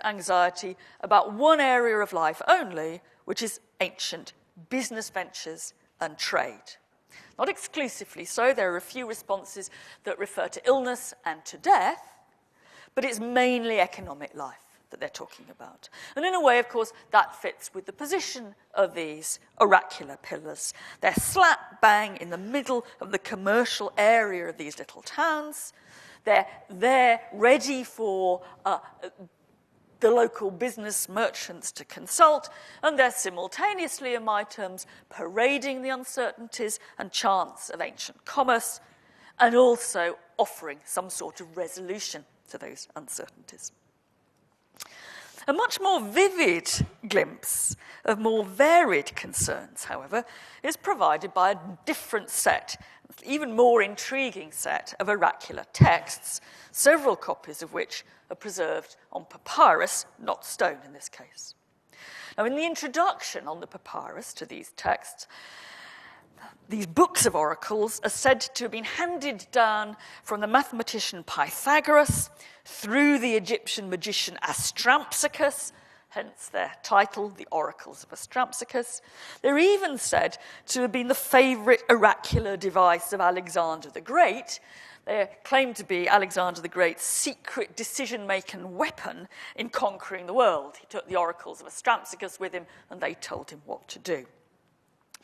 anxiety about one area of life only, which is ancient business ventures and trade. Not exclusively so, there are a few responses that refer to illness and to death, but it's mainly economic life that they're talking about. And in a way, of course, that fits with the position of these oracular pillars. They're slap bang in the middle of the commercial area of these little towns. They're ready for the local business merchants to consult, and they're simultaneously, in my terms, parading the uncertainties and chance of ancient commerce, and also offering some sort of resolution to those uncertainties. A much more vivid glimpse of more varied concerns, however, is provided by a different set, even more intriguing set of oracular texts, several copies of which are preserved on papyrus, not stone in this case. Now, in the introduction on the papyrus to these texts, these books of oracles are said to have been handed down from the mathematician Pythagoras through the Egyptian magician Astrampsychus, hence their title, the Oracles of Astrampsychus. They're even said to have been the favourite oracular device of Alexander the Great. They claim to be Alexander the Great's secret decision-making weapon in conquering the world. He took the Oracles of Astrampsychus with him, and they told him what to do.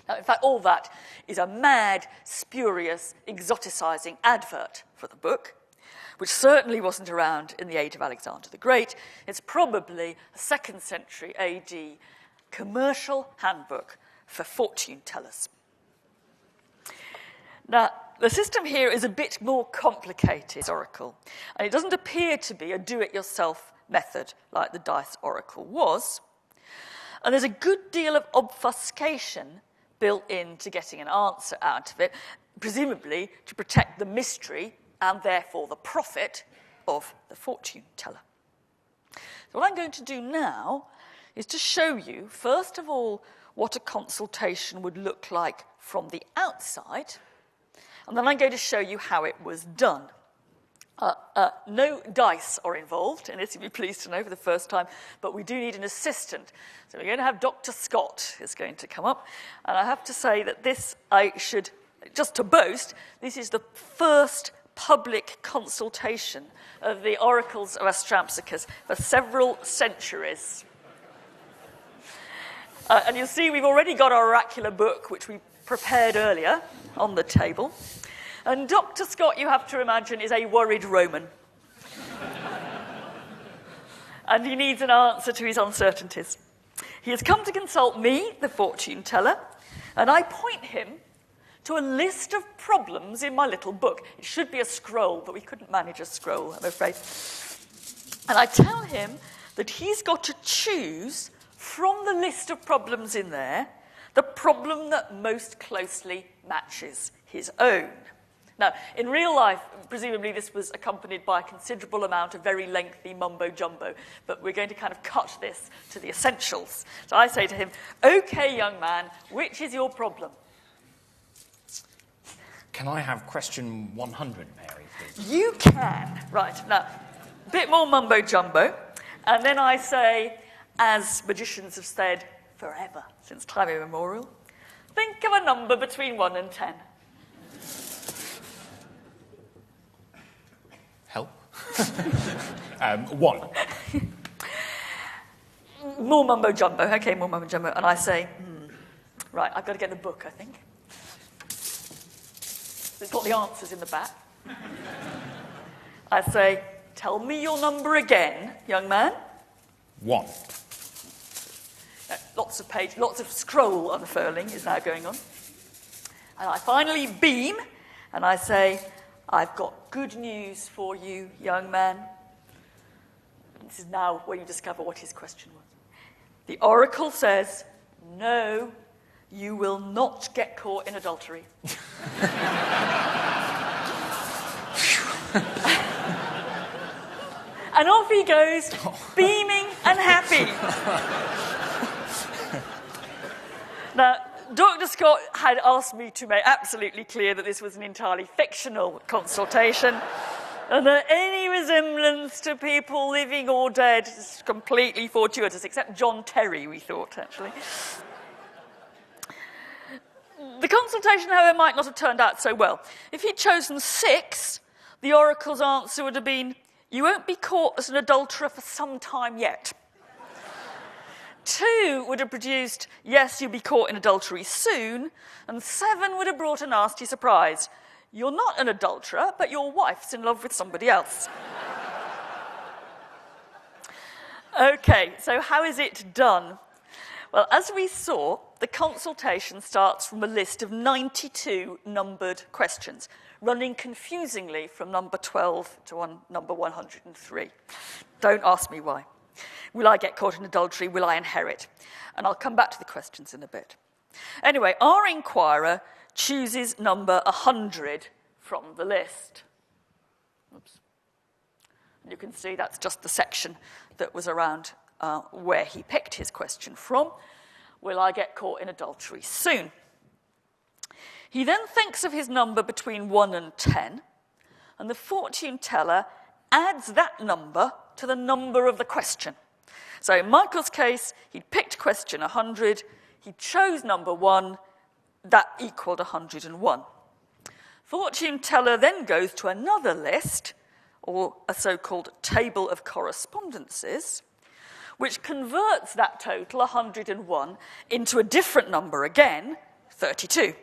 Now, in fact, all that is a mad, spurious, exoticizing advert for the book, which certainly wasn't around in the age of Alexander the Great. It's probably a 2nd century AD commercial handbook for fortune tellers. Now, the system here is a bit more complicated, oracle, and it doesn't appear to be a do-it-yourself method like the dice oracle was. And there's a good deal of obfuscation built into getting an answer out of it, presumably to protect the mystery and therefore the profit of the fortune teller. So what I'm going to do now is to show you, first of all, what a consultation would look like from the outside, and then I'm going to show you how it was done. No dice are involved in this, you'll be pleased to know, for the first time, but we do need an assistant. So we're going to have Dr. Scott is going to come up, and I have to say that this, I should, just to boast, this is the first public consultation of the Oracles of Astrampsychus for several centuries. And you'll see we've already got our oracular book, which we prepared earlier, on the table. And Dr. Scott, you have to imagine, is a worried Roman. And he needs an answer to his uncertainties. He has come to consult me, the fortune teller, and I point him to a list of problems in my little book. It should be a scroll, but we couldn't manage a scroll, I'm afraid. And I tell him that he's got to choose from the list of problems in there the problem that most closely matches his own. Now, in real life, presumably this was accompanied by a considerable amount of very lengthy mumbo-jumbo, but we're going to kind of cut this to the essentials. So I say to him, "Okay, young man, which is your problem?" Can I have question 100, Mary, please? You can. Right, now, a bit more mumbo-jumbo, and then I say, as magicians have said forever, since time immemorial, think of a number between 1 and 10. Help? 1. More mumbo-jumbo. Okay, more mumbo-jumbo. And I say, right, I've got to get the book, I think. It's got the answers in the back. I say, tell me your number again, young man. 1. Lots of scroll unfurling is now going on. And I finally beam, and I say, I've got good news for you, young man. This is now where you discover what his question was. The oracle says, no, you will not get caught in adultery. And off he goes, beaming and happy. Now, Dr. Scott had asked me to make absolutely clear that this was an entirely fictional consultation, and that any resemblance to people living or dead is completely fortuitous, except John Terry, we thought, actually. The consultation, however, might not have turned out so well. If he'd chosen 6, the oracle's answer would have been, "You won't be caught as an adulterer for some time yet." 2 would have produced, "Yes, you'll be caught in adultery soon." And 7 would have brought a nasty surprise. "You're not an adulterer, but your wife's in love with somebody else." Okay, so how is it done? Well, as we saw, the consultation starts from a list of 92 numbered questions, running confusingly from number 12 to number 103. Don't ask me why. Will I get caught in adultery? Will I inherit? And I'll come back to the questions in a bit. Anyway, our inquirer chooses number 100 from the list. Oops. And you can see that's just the section that was around where he picked his question from. Will I get caught in adultery soon? He then thinks of his number between 1 and 10, and the fortune teller adds that number to the number of the question. So in Michael's case, he'd picked question 100, he chose number 1, that equaled 101. Fortune teller then goes to another list, or a so-called table of correspondences, which converts that total, 101, into a different number again, 32.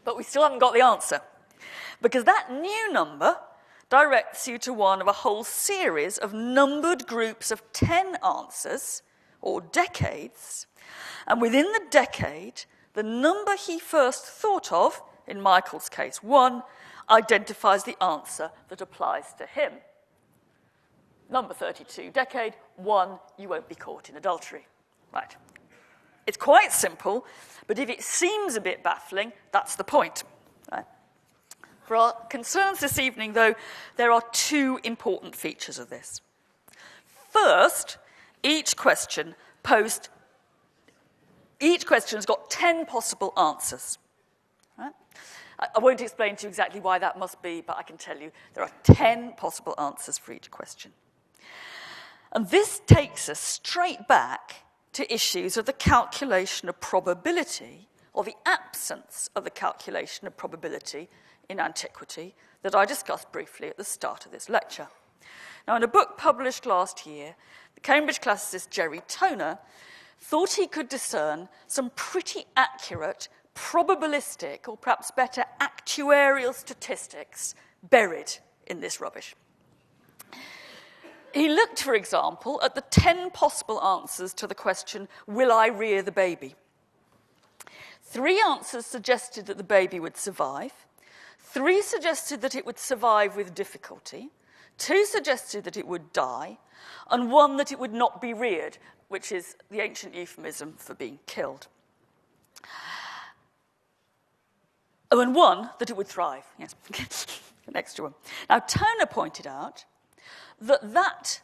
But we still haven't got the answer, because that new number directs you to one of a whole series of numbered groups of 10 answers, or decades, and within the decade, the number he first thought of, in Michael's case 1, identifies the answer that applies to him. Number 32, decade 1, you won't be caught in adultery. Right. It's quite simple, but if it seems a bit baffling, that's the point. Right. For our concerns this evening, though, there are 2 important features of this. First, each question has got 10 possible answers. Right? I won't explain to you exactly why that must be, but I can tell you there are 10 possible answers for each question. And this takes us straight back to issues of the calculation of probability, or the absence of the calculation of probability in antiquity that I discussed briefly at the start of this lecture. Now, in a book published last year, the Cambridge classicist Jerry Toner thought he could discern some pretty accurate probabilistic, or perhaps better, actuarial statistics buried in this rubbish. He looked, for example, at the 10 possible answers to the question, will I rear the baby? 3 answers suggested that the baby would survive. 3 suggested that it would survive with difficulty. 2 suggested that it would die. And 1 that it would not be reared, which is the ancient euphemism for being killed. Oh, and 1 that it would thrive. Yes, an extra one. Now, Toner pointed out that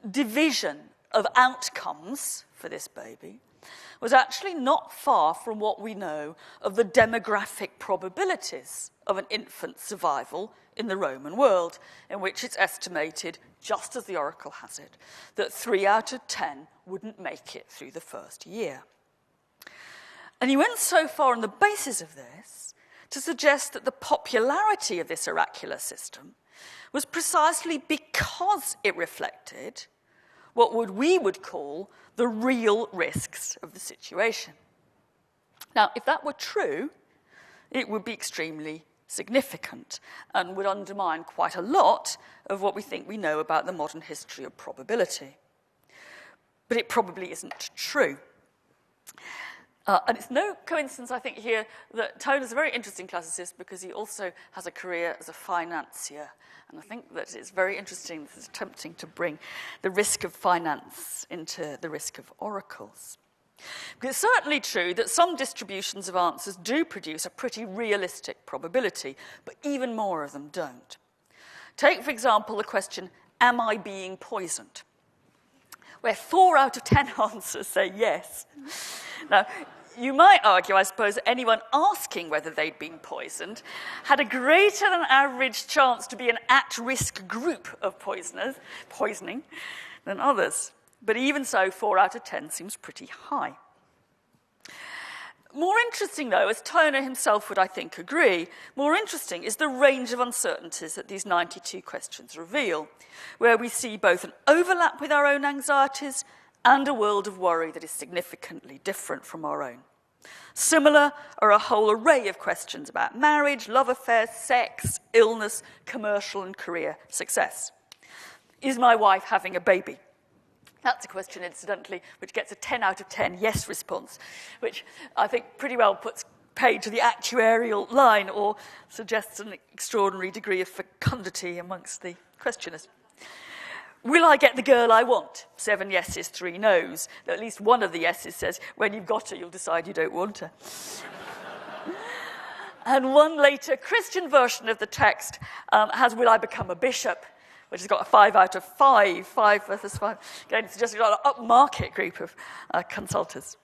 division of outcomes for this baby was actually not far from what we know of the demographic probabilities of an infant's survival in the Roman world, in which it's estimated, just as the Oracle has it, that 3 out of 10 wouldn't make it through the first year. And he went so far on the basis of this to suggest that the popularity of this oracular system was precisely because it reflected what we would call the real risks of the situation. Now, if that were true, it would be extremely significant and would undermine quite a lot of what we think we know about the modern history of probability. But it probably isn't true. And it's no coincidence, I think, here that Toner's a very interesting classicist because he also has a career as a financier. And I think that it's very interesting, it's attempting to bring the risk of finance into the risk of oracles. Because it's certainly true that some distributions of answers do produce a pretty realistic probability, but even more of them don't. Take, for example, the question, am I being poisoned? Where 4 out of 10 answers say yes. Now, you might argue, I suppose, that anyone asking whether they'd been poisoned had a greater than average chance to be an at-risk group of poisoning than others. But even so, 4 out of 10 seems pretty high. More interesting, though, as Toner himself would, I think, agree, more interesting is the range of uncertainties that these 92 questions reveal, where we see both an overlap with our own anxieties and a world of worry that is significantly different from our own. Similar are a whole array of questions about marriage, love affairs, sex, illness, commercial and career success. Is my wife having a baby? That's a question, incidentally, which gets a 10 out of 10 yes response, which I think pretty well puts paid to the actuarial line or suggests an extraordinary degree of fecundity amongst the questioners. Will I get the girl I want? 7 yeses, 3 nos. At least one of the yeses says, when you've got her, you'll decide you don't want her. And one later Christian version of the text has, will I become a bishop? Which has got a 5 out of 5, 5 versus 5. Again, it's just an upmarket group of consultants.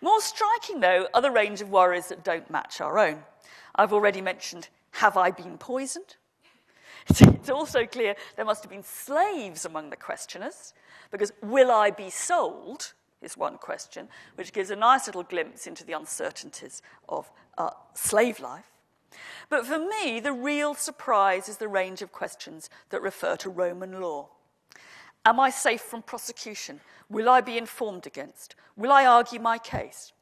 More striking, though, are the range of worries that don't match our own. I've already mentioned, have I been poisoned? It's also clear there must have been slaves among the questioners, because will I be sold is one question, which gives a nice little glimpse into the uncertainties of slave life. But for me, the real surprise is the range of questions that refer to Roman law. Am I safe from prosecution? Will I be informed against? Will I argue my case?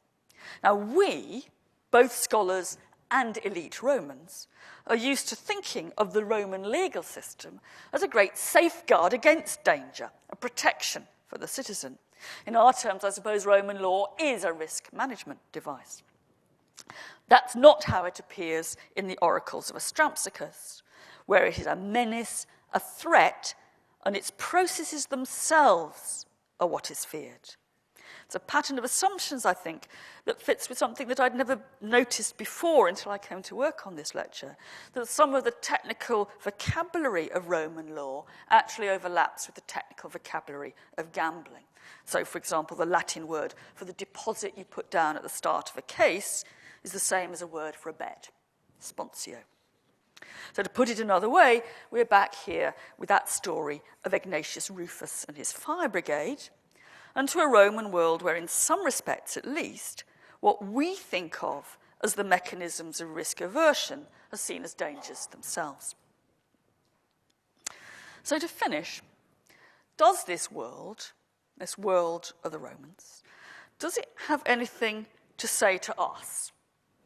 Now, we, both scholars and elite Romans, are used to thinking of the Roman legal system as a great safeguard against danger, a protection for the citizen. In our terms, I suppose Roman law is a risk management device. That's not how it appears in the Oracles of Astrampsychus, where it is a menace, a threat, and its processes themselves are what is feared. It's a pattern of assumptions, I think, that fits with something that I'd never noticed before until I came to work on this lecture, that some of the technical vocabulary of Roman law actually overlaps with the technical vocabulary of gambling. So, for example, the Latin word for the deposit you put down at the start of a case is the same as a word for a bet, sponsio. So to put it another way, we're back here with that story of Ignatius Rufus and his fire brigade, and to a Roman world where, in some respects at least, what we think of as the mechanisms of risk aversion are seen as dangers themselves. So to finish, does this world of the Romans, does it have anything to say to us?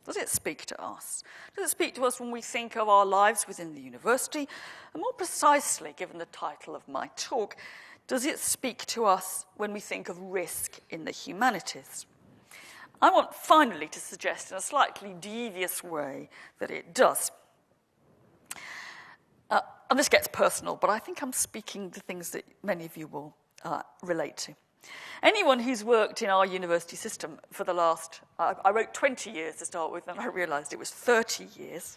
Does it speak to us? Does it speak to us when we think of our lives within the university? And more precisely, given the title of my talk, does it speak to us when we think of risk in the humanities? I want finally to suggest in a slightly devious way that it does. And this gets personal, but I think I'm speaking to things that many of you will relate to. Anyone who's worked in our university system for the last, I wrote 20 years to start with, and I realised it was 30 years.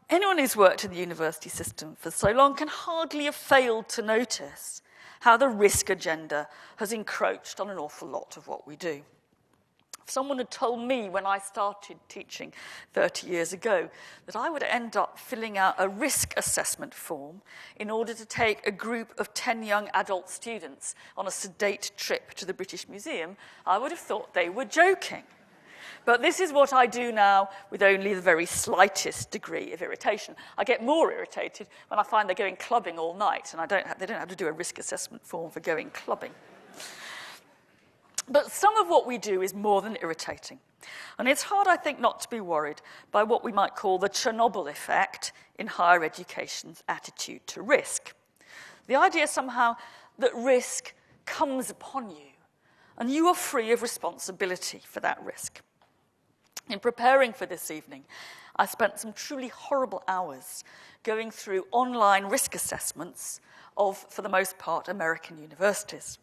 Anyone who's worked in the university system for so long can hardly have failed to notice how the risk agenda has encroached on an awful lot of what we do. If someone had told me when I started teaching 30 years ago that I would end up filling out a risk assessment form in order to take a group of 10 young adult students on a sedate trip to the British Museum, I would have thought they were joking. But this is what I do now with only the very slightest degree of irritation. I get more irritated when I find they're going clubbing all night and they don't have to do a risk assessment form for going clubbing. But some of what we do is more than irritating. And it's hard, I think, not to be worried by what we might call the Chernobyl effect in higher education's attitude to risk. The idea somehow that risk comes upon you and you are free of responsibility for that risk. In preparing for this evening, I spent some truly horrible hours going through online risk assessments of, for the most part, American universities.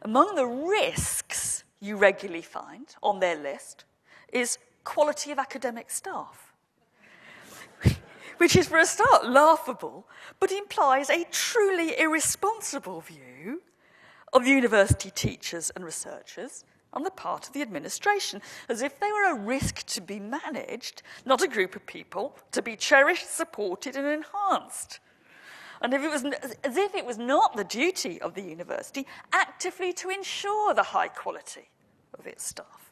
Among the risks you regularly find on their list is quality of academic staff, which is, for a start, laughable, but implies a truly irresponsible view of university teachers and researchers on the part of the administration, as if they were a risk to be managed, not a group of people to be cherished, supported, and enhanced. And as if it was not the duty of the university actively to ensure the high quality of its staff.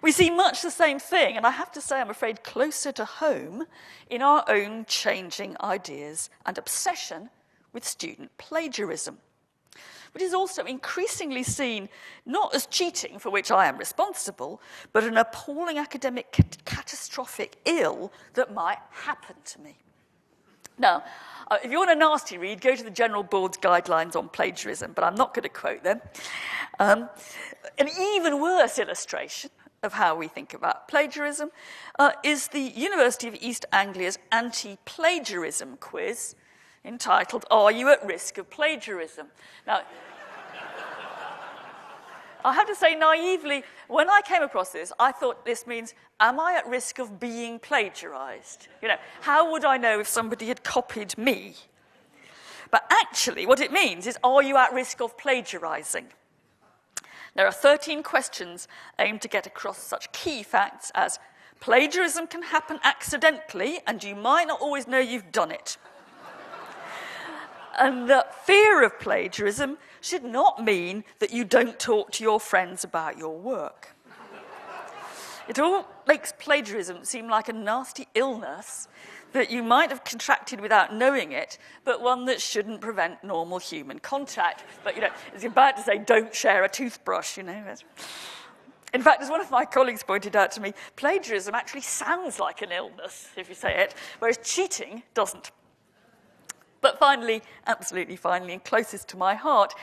We see much the same thing, and I have to say, I'm afraid, closer to home in our own changing ideas and obsession with student plagiarism, which is also increasingly seen not as cheating, for which I am responsible, but an appalling academic catastrophic ill that might happen to me. Now, if you want a nasty read, go to the General Board's guidelines on plagiarism, but I'm not going to quote them. An even worse illustration of how we think about plagiarism is the University of East Anglia's anti-plagiarism quiz entitled, "Are You at Risk of Plagiarism?" Now, I have to say naively, when I came across this, I thought this means, am I at risk of being plagiarized? You know, how would I know if somebody had copied me? But actually, what it means is, are you at risk of plagiarizing? There are 13 questions aimed to get across such key facts as plagiarism can happen accidentally, and you might not always know you've done it. And the fear of plagiarism should not mean that you don't talk to your friends about your work. It all makes plagiarism seem like a nasty illness that you might have contracted without knowing it, but one that shouldn't prevent normal human contact. But, you know, it's about to say, don't share a toothbrush, you know. In fact, as one of my colleagues pointed out to me, plagiarism actually sounds like an illness, if you say it, whereas cheating doesn't. But finally, absolutely finally, and closest to my heart,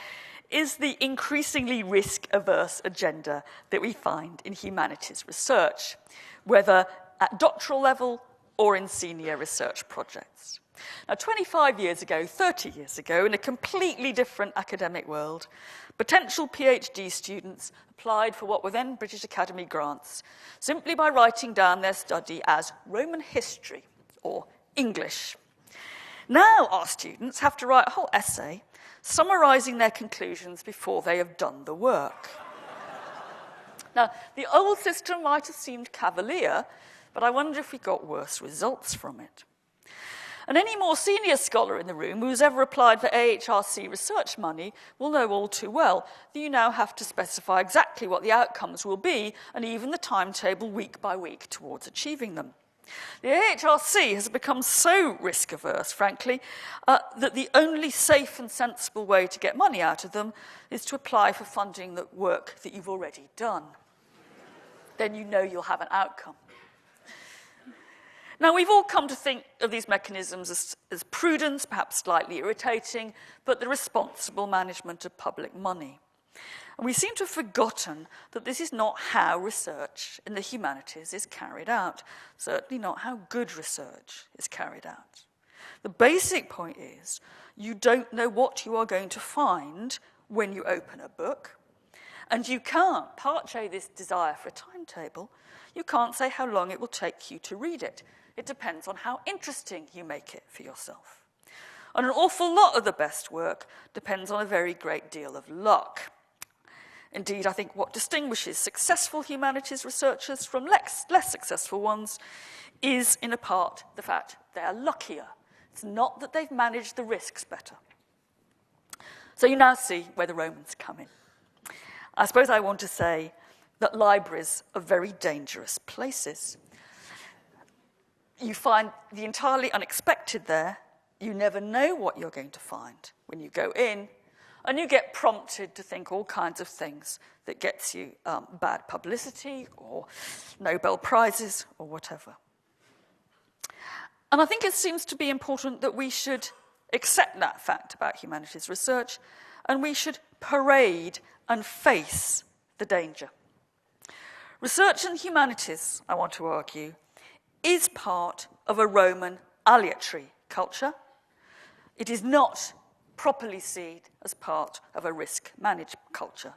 is the increasingly risk-averse agenda that we find in humanities research, whether at doctoral level or in senior research projects. Now, 25 years ago, 30 years ago, in a completely different academic world, potential PhD students applied for what were then British Academy grants simply by writing down their study as Roman history or English. Now our students have to write a whole essay summarising their conclusions before they have done the work. Now, the old system might have seemed cavalier, but I wonder if we got worse results from it. And any more senior scholar in the room who's ever applied for AHRC research money will know all too well that you now have to specify exactly what the outcomes will be and even the timetable week by week towards achieving them. The AHRC has become so risk-averse, frankly, that the only safe and sensible way to get money out of them is to apply for funding the work that you've already done. Then you know you'll have an outcome. Now, we've all come to think of these mechanisms as prudence, perhaps slightly irritating, but the responsible management of public money. And we seem to have forgotten that this is not how research in the humanities is carried out, certainly not how good research is carried out. The basic point is you don't know what you are going to find when you open a book, and you can't, part A, this desire for a timetable, you can't say how long it will take you to read it. It depends on how interesting you make it for yourself. And an awful lot of the best work depends on a very great deal of luck. Indeed, I think what distinguishes successful humanities researchers from less successful ones is, in a part, the fact they're luckier. It's not that they've managed the risks better. So you now see where the Romans come in. I suppose I want to say that libraries are very dangerous places. You find the entirely unexpected there. You never know what you're going to find when you go in, and you get prompted to think all kinds of things that gets you bad publicity or Nobel Prizes or whatever. And I think it seems to be important that we should accept that fact about humanities research, and we should parade and face the danger. Research in humanities, I want to argue, is part of a Roman aliatory culture. It is not properly seen as part of a risk-managed culture.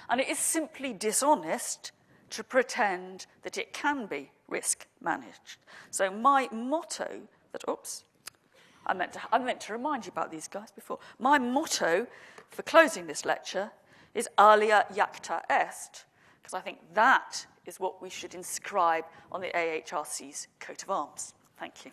And it is simply dishonest to pretend that it can be risk-managed. So my motto oops, I meant to remind you about these guys before. My motto for closing this lecture is aliat iacta est, because I think that is what we should inscribe on the AHRC's coat of arms. Thank you.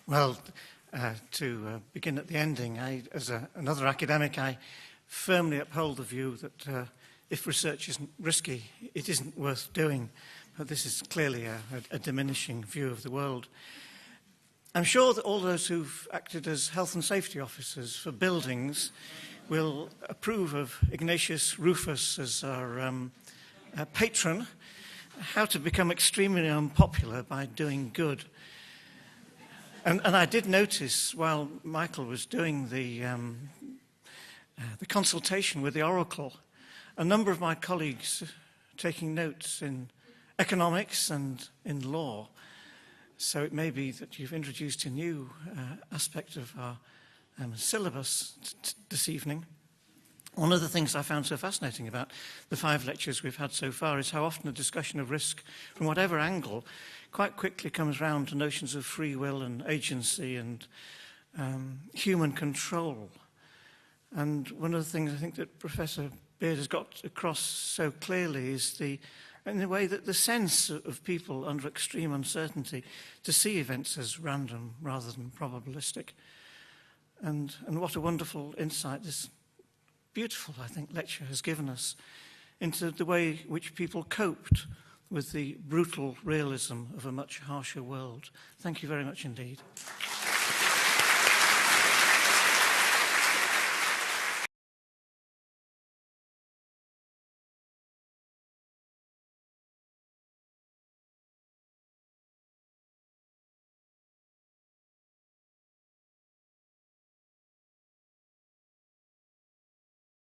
Well, to begin at the ending, as another academic, I firmly uphold the view that if research isn't risky, it isn't worth doing. But this is clearly a diminishing view of the world. I'm sure that all those who've acted as health and safety officers for buildings will approve of Ignatius Rufus as our patron, how to become extremely unpopular by doing good. And I did notice while Michael was doing the consultation with the Oracle, a number of my colleagues taking notes in economics and in law. So it may be that you've introduced a new aspect of our syllabus this evening. One of the things I found so fascinating about the 5 lectures we've had so far is how often a discussion of risk, from whatever angle, quite quickly comes round to notions of free will and agency and human control. And one of the things I think that Professor Beard has got across so clearly is in the way that the sense of people under extreme uncertainty to see events as random rather than probabilistic. And what a wonderful insight this beautiful, I think, lecture has given us into the way which people coped with the brutal realism of a much harsher world. Thank you very much indeed.